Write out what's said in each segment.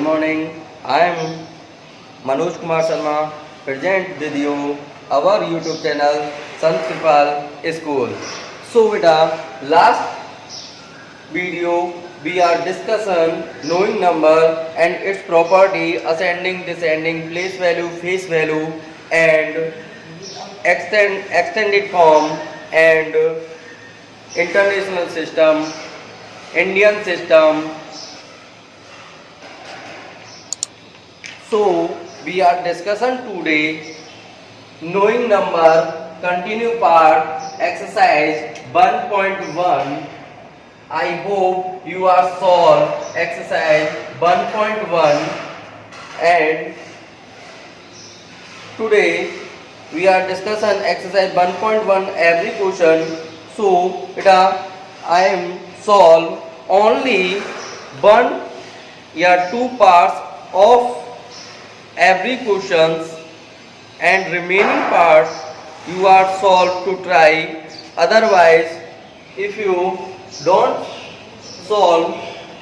morning. I am Manoj Kumar Sharma, present with you our YouTube channel Sant Kripal School. So beta, last video we are discussing knowing number and its property, ascending, descending, place value, face value, and extended form, and international system, Indian system. So we are discussing today knowing number continue part exercise 1.1. I hope you are solved exercise 1.1, and today we are discussing exercise 1.1 every question. So I am solve only one या two parts of every questions, and remaining parts you are solved to try. Otherwise, if you don't solve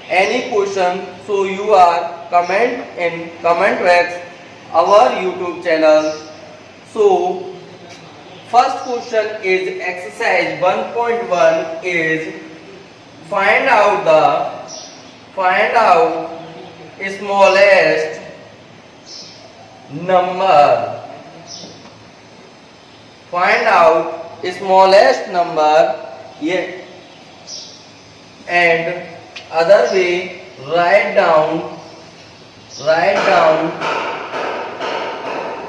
any question, so you are comment in comment box our YouTube channel. So first question is exercise 1.1 is find out smallest number. Find out smallest number. Yeah. And other way, write down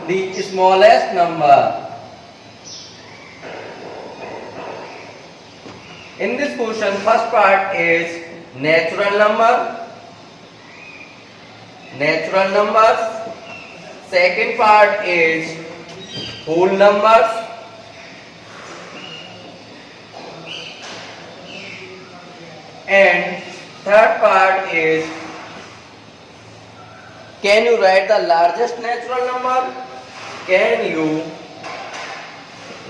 the smallest number. In this question, first part is natural numbers. Second part is whole numbers. And third part is, can you write the largest natural number? Can you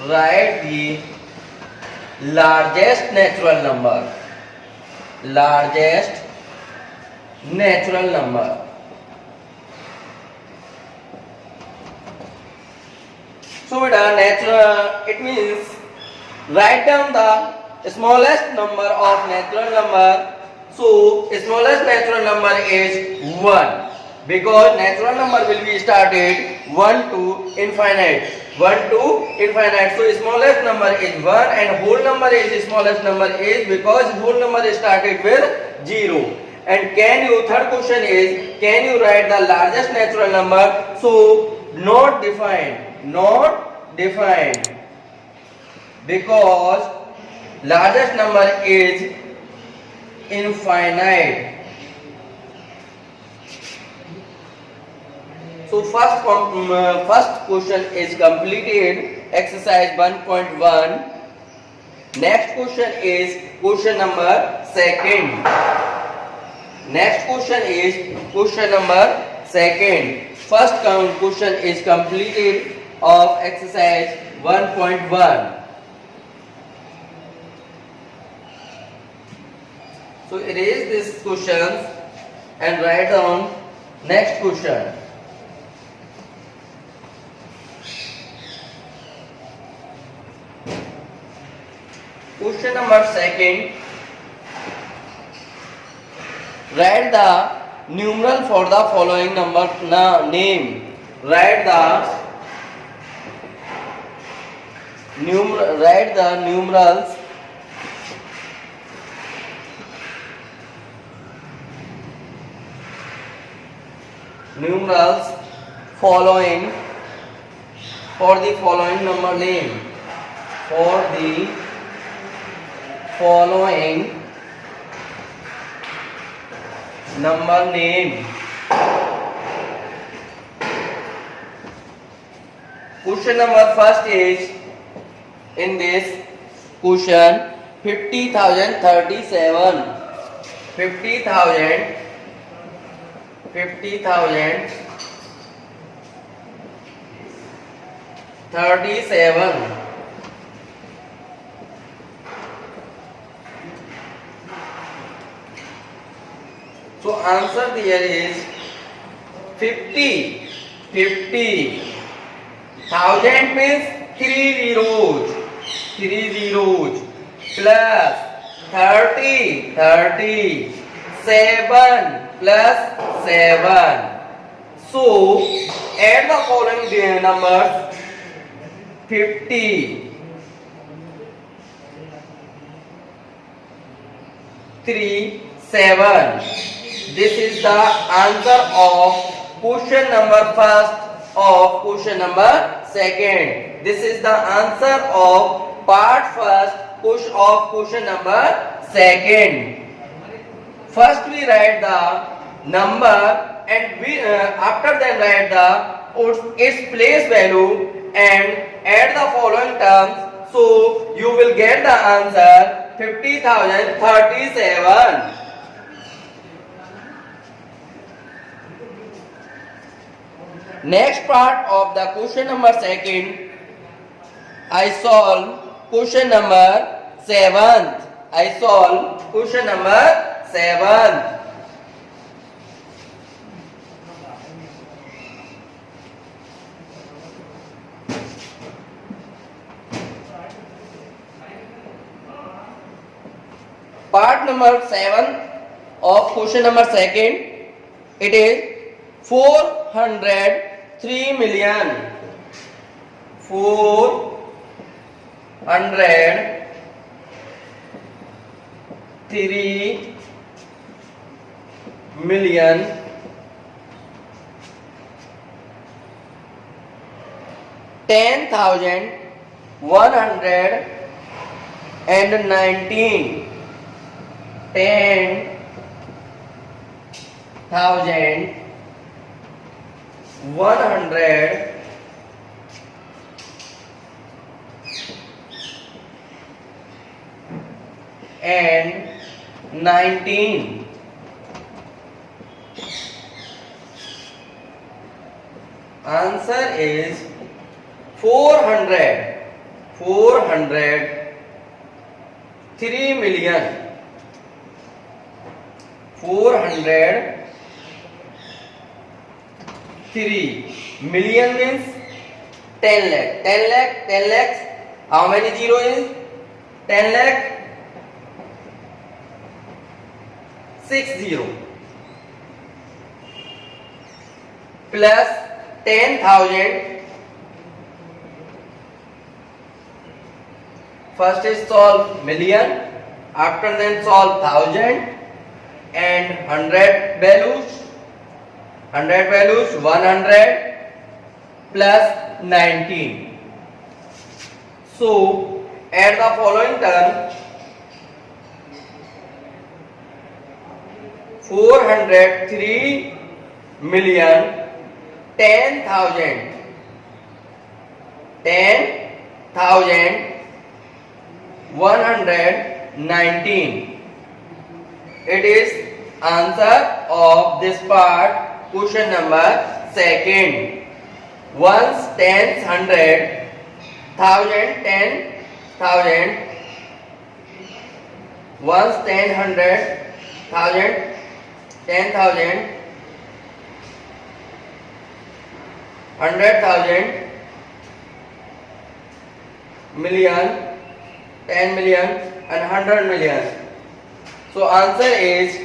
write the largest natural number? Largest natural number. So it means write down the smallest number of natural number. So smallest natural number is 1, because natural number will be started 1 to infinite. 1 to infinite. So smallest number is 1, and whole number is smallest number is because whole number is started with 0. And third question is, can you write the largest natural number? So not defined, because largest number is infinite. So first question is completed, exercise 1.1. Next question is question number second. First question is completed of exercise 1.1. So erase this question and write down next question. Question number second. Write the numeral for the following number name. Write the numerals following for the following number name. For the following number name. Question number first is, in this question, 50,037. 37. So answer there is 50. 50. Thousand means three zeros. Three zeros. Plus 30. 30. 7 plus 7. So add the following numbers. 50. 3, 7. This is the answer of question number first of question number second. This is the answer of part first of question number second. First we write the number and we after that write the its place value and add the following terms. So you will get the answer 50,037. Next part of the question number second, I solve question number 7th. I solve question number 7th. Part number 7 of question number second, it is 403 million. 403 million 10,119. 10,119. Answer is 403 million. 403 million means 10 lakh. 10 lakh, 10 lakhs. How many zero is 10 lakh? 60 plus 10,000. First is solve million, after then solve thousand and 100 values. 100 plus 19. So add the following term. 403 million 10,000 119. It is answer of this part question number second. Ones, tens, hundred, thousand, 10,000. Ones, 10, 100, thousand, 10,000, 100,000, million, 10 million and 100 million. So answer is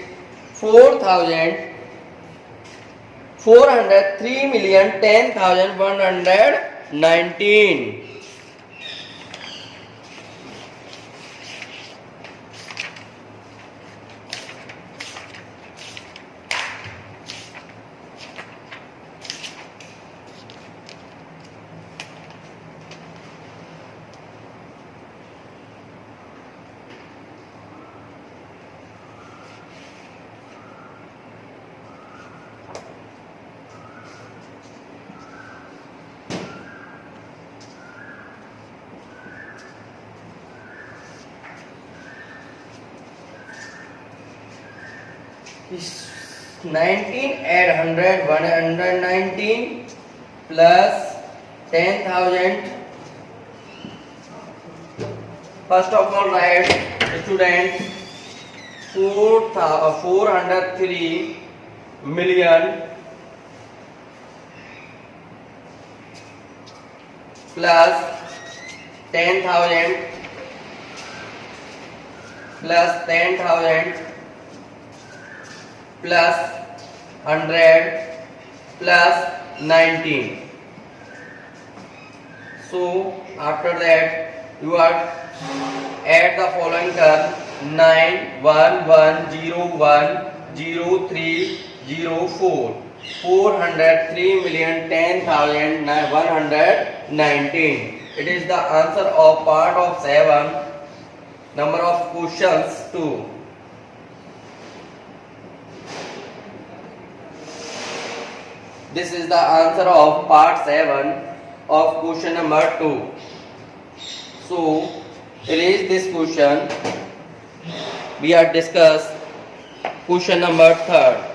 403 million 10,119. Is 19 add 100 119 plus 10,000. First of all write student 403 million plus 10,000 plus 10,000 plus 100 plus 19. So after that you are add the following term 911010304 403,10,119. It is the answer of part of 7. Number of questions 2. This is the answer of part 7 of question number 2. So erase this question. We are discuss question number 3.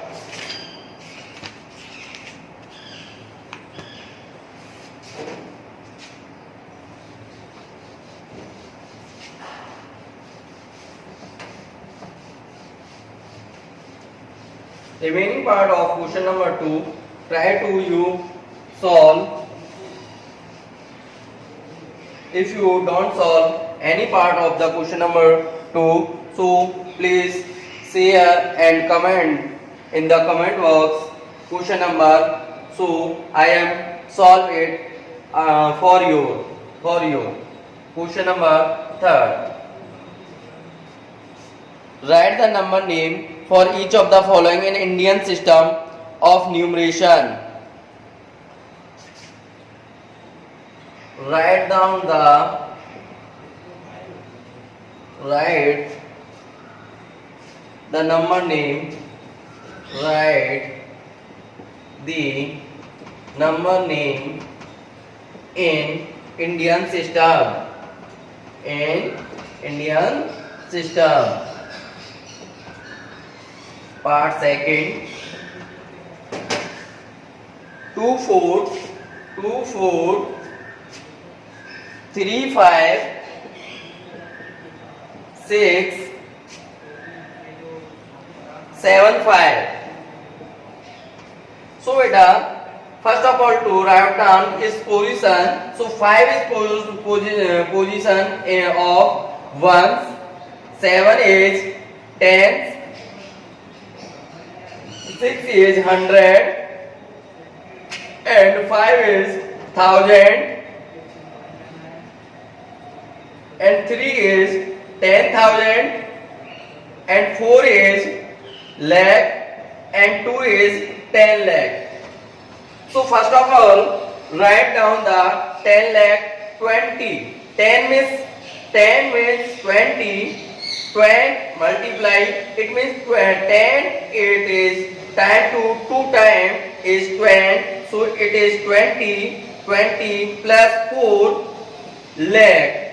Remaining part of question number 2, try to you solve. If you don't solve any part of the question number 2, so please share and comment in the comment box question number. So I am solve it for you. Question number 3. Write the number name for each of the following in Indian system of numeration. Write the number name. Write the number name in Indian system. Part 2. 24, 35, 6, 7, 5. So beta, first of all to write down its position. So 5 is position of ones, 7 is tens, 6 is 100, and 5 is 1000, and 3 is 10,000, and 4 is lakh, and 2 is 10 lakh. So first of all, write down the 10 lakh 20. 10 means 20. 20 multiply, it means 10, it is time to 2 times is 20, so it is 20 plus 4 lakh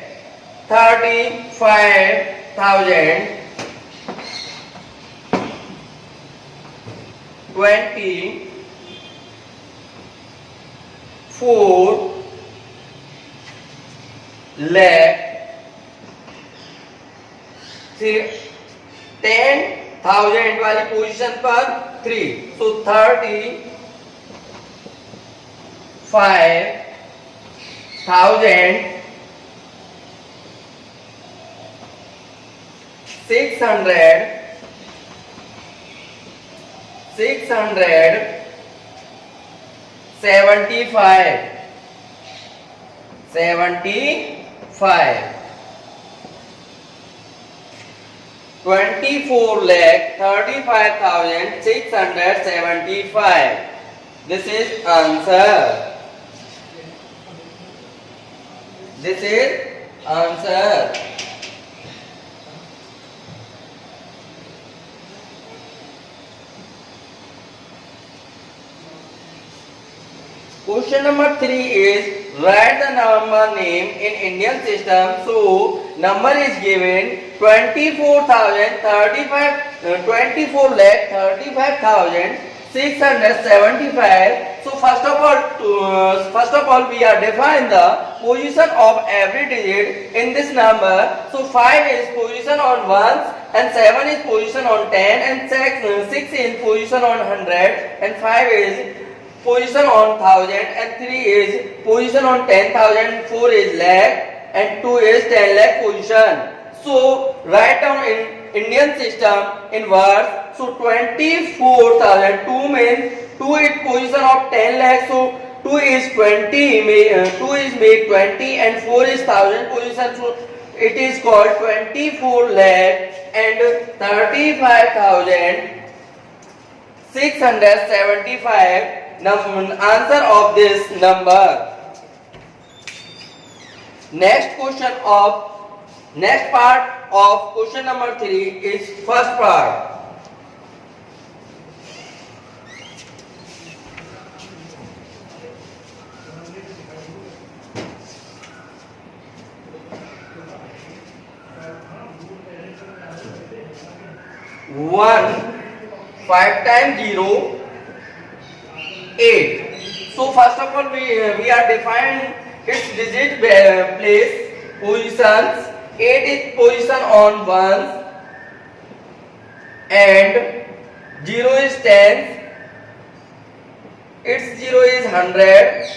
35,000. 4 lakh 10,000 वाली position पर 3, so 35,000 600 75 24 lakh 35,675. This is answer. Question number 3 is write the number name in Indian system. So number is given 24 lakh 35,675. So first of all we are define the position of every digit in this number. So 5 is position on ones, and 7 is position on 10, and 6 is position on 100, and 5 is position on thousand, and 3 is position on 10,000, 4 is lakh, and 2 is 10 lakh position. So write down in Indian system in words. So 24,000, 2 means 2 is position of 10 lakh, so 2 is 20, 2 is make 20, and 4 is 1000 position, so it is called 24 lakh and 35,675 answer of this number. Next part of question number 3 is first part. One 5 times 0 8. So first of all we are defined its digit place positions. 8 is position on ones and 0 is 10. Its 0 is 100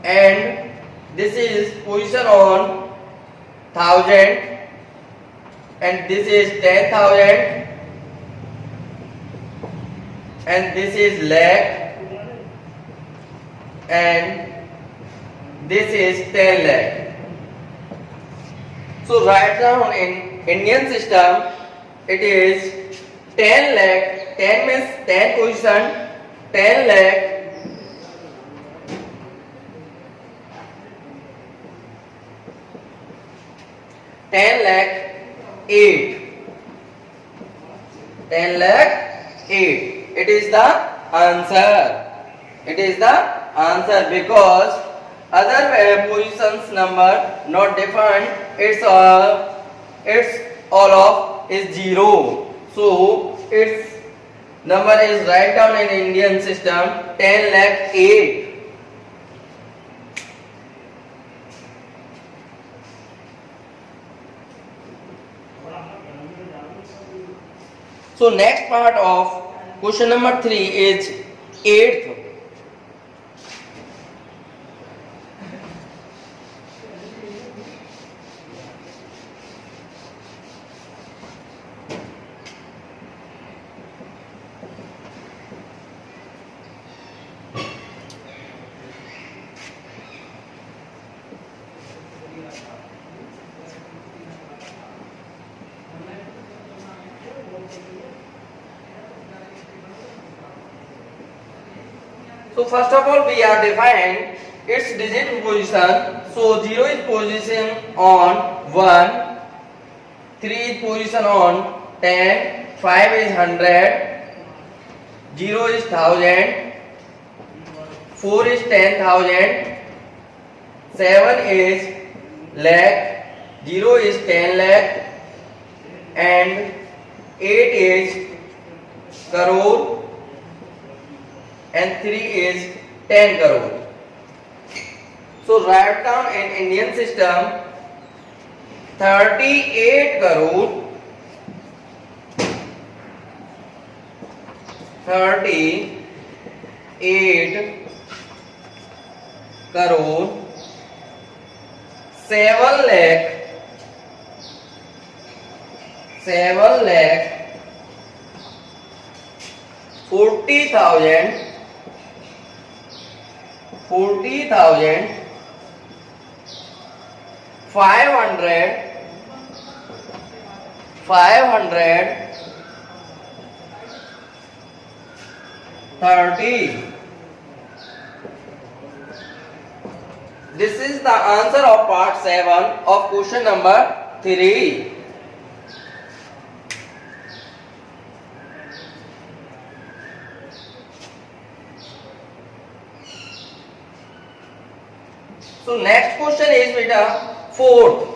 and this is position on 1000 and this is 10,000 and this is lakh and this is 10 lakh. So write down in Indian system it is 10 lakh, 10 means 10 position, 10 lakh, 10 lakh 8. 10 lakh 8. It is the answer. It is the answer because other positions number not defined. It's all of is 0. So its number is write down in Indian system 10 lakh 8. So next part of question number 3 is 8th. So first of all we are defined its digit position. So 0 is position on 1, 3 is position on 10, 5 is 100, 0 is 1000, 4 is 10,000, 7 is lakh, 0 is 10 lakh and 8 is crore and 3 is 10 crore. So write down in Indian system 38 crore, 38 crore, 7 lakh, 40,000, 530. This is the answer of part 7 of question number 3. So next question is beta 4th.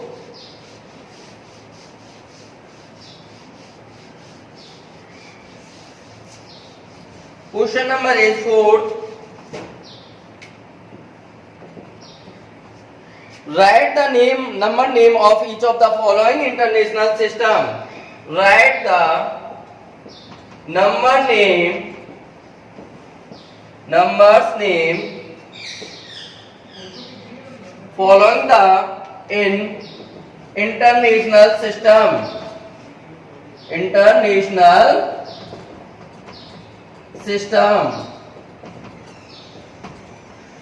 Question number is 4th. Write the number name of each of the following international system. Write the number name numbers name following the in international system. International system.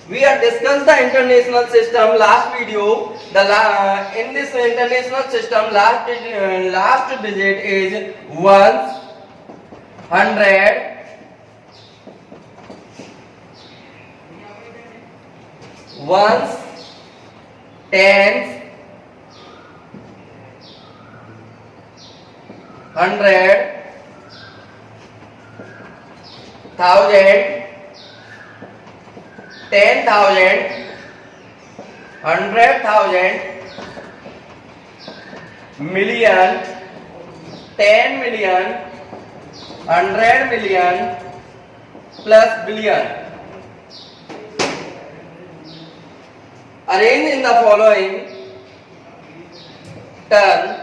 We have discussed the international system last video. In this international system, last digit is ones, hundred, ones, tens, hundred, thousand, 10,000, 100,000, million, 10 million, 100 million plus billion. Arranged in the following turn.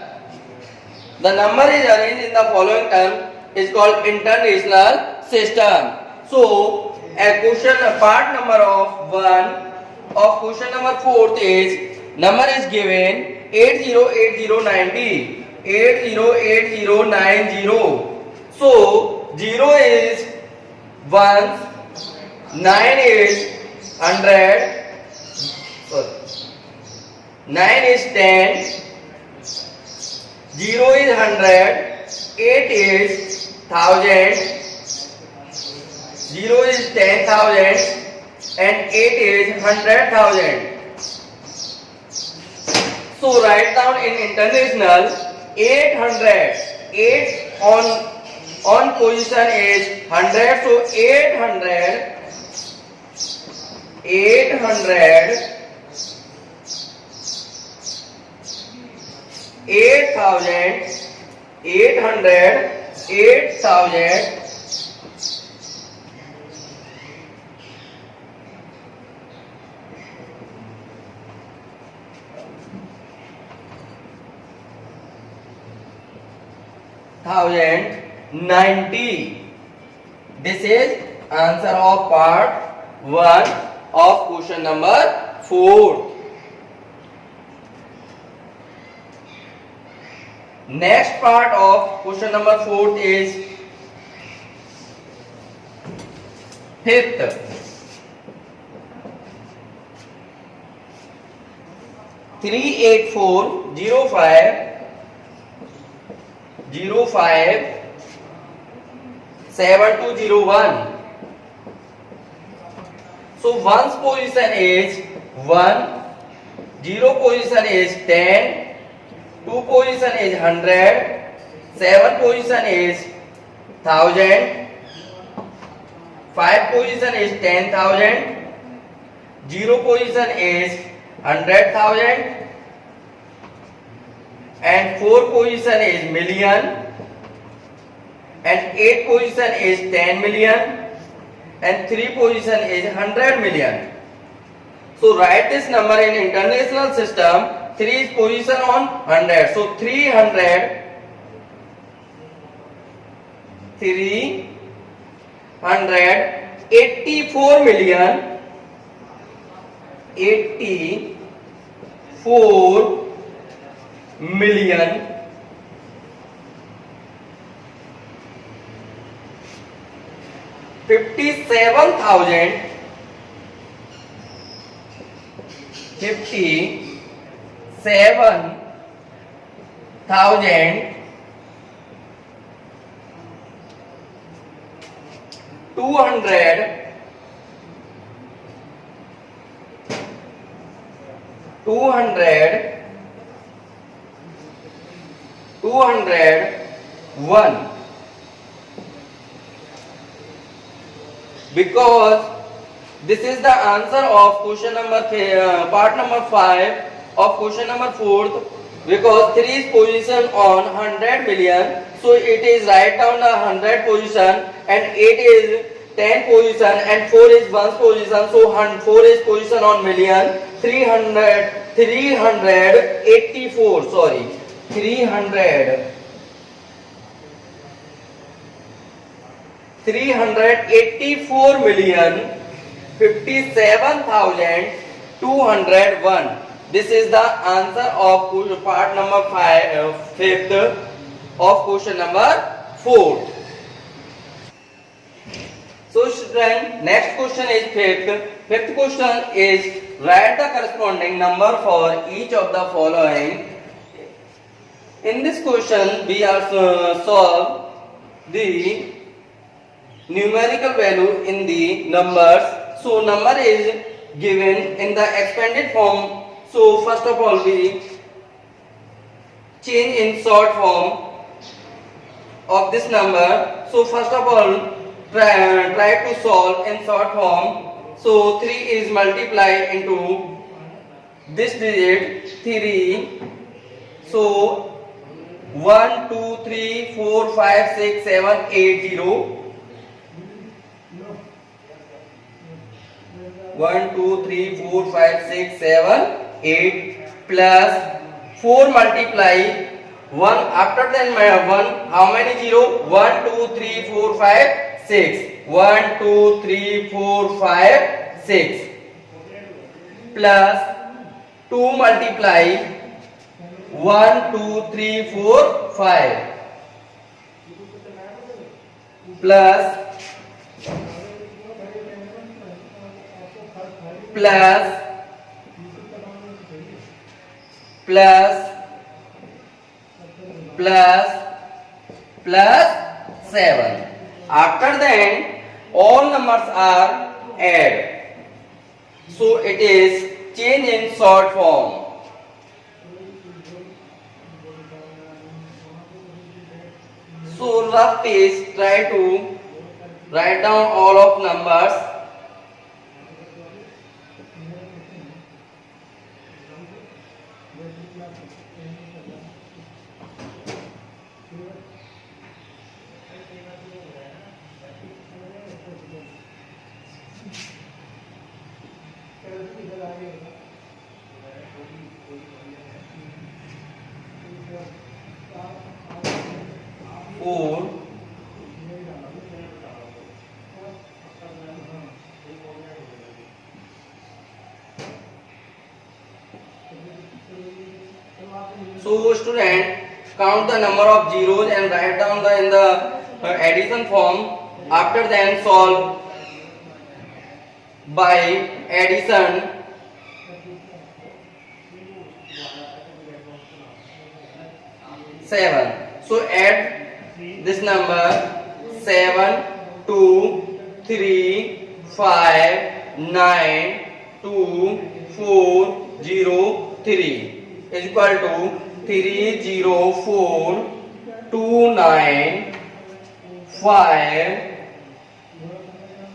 The number is arranged in the following term is called international system. So, a question part number of 1 of question number 4 is number is given 808090. 808090. So 0 is ones, 9 is 100, 9 is 10, 0 is 100, 8 is 1000, 0 is 10,000 and 8 is 100,000. So write down in international 800. 8 on position is 100. So 800, 8,000, 800, 8,000. Thousand 90. This is answer of part 1 of question number 4. Next part of question number 4 is fifth. Three 7201. So one's position is 1, 0 position is 10, 2 position is 100, 7 position is 1000, 5 position is 10,000, 0 position is 100,000 and 4 position is million and 8 position is 10 million and 3 position is 100 million. So write this number in international system. 3 is position on 100. So 384 million 84 million 57,000 200 201. Because this is the answer of question number part number 5 of question number 4. Because 3 is position on 100 million, so it is write down the 100 position and 8 is 10 position and 4 is 1 position, so 4 is position on million. 384, sorry, 384 384,057,201. This is the answer of part number 5, fifth of question number 4. So student, next question is fifth. Fifth question is write the corresponding number for each of the following. In this question, we are solve the numerical value in the numbers. So number is given in the expanded form. So first of all, we change in short form of this number. So first of all, try to solve in short form. So 3 is multiplied into this digit 3. So 1, 2, 3, 4, 5, 6, 7, 8, 0. 1, 2, 3, 4, 5, 6, 7, 8 plus 4 multiply 1 after then 1. How many 0? 1, 2, 3, 4, 5, 6. 1, 2, 3, 4, 5, 6 plus 2 multiply 1, 2, 3, 4, 5 plus 7. After that, all numbers are add. So it is change in short form. So rough is try to write down all of numbers. Four, so student, count the number of zeros and write down in the addition form. After then solve by addition. Seven. So add this number 7, 2, 3, 5, 9, 2, 4, 0, 3 is equal to 3, 0, 4, 2, 9, 5,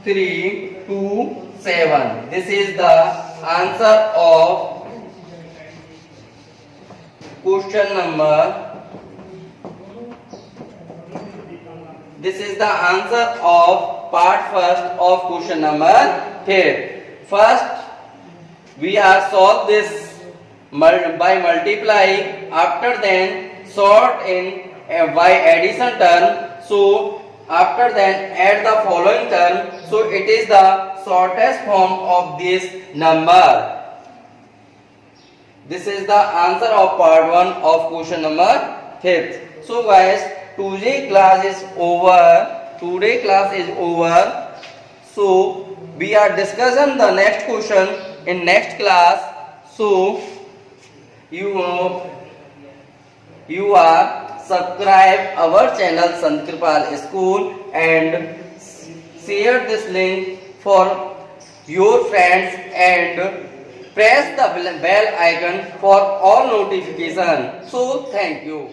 3, 2, 7. This is the answer of question number. This is the answer of part first of question number 5. First, we are solve this by multiplying. After then, sort in by addition term. So after then, add the following term. So it is the shortest form of this number. This is the answer of part 1 of question number 5. So guys, today class is over. So we are discussing the next question in next class. So you are subscribe our channel Sant Kripal School and share this link for your friends and press the bell icon for all notification. So thank you.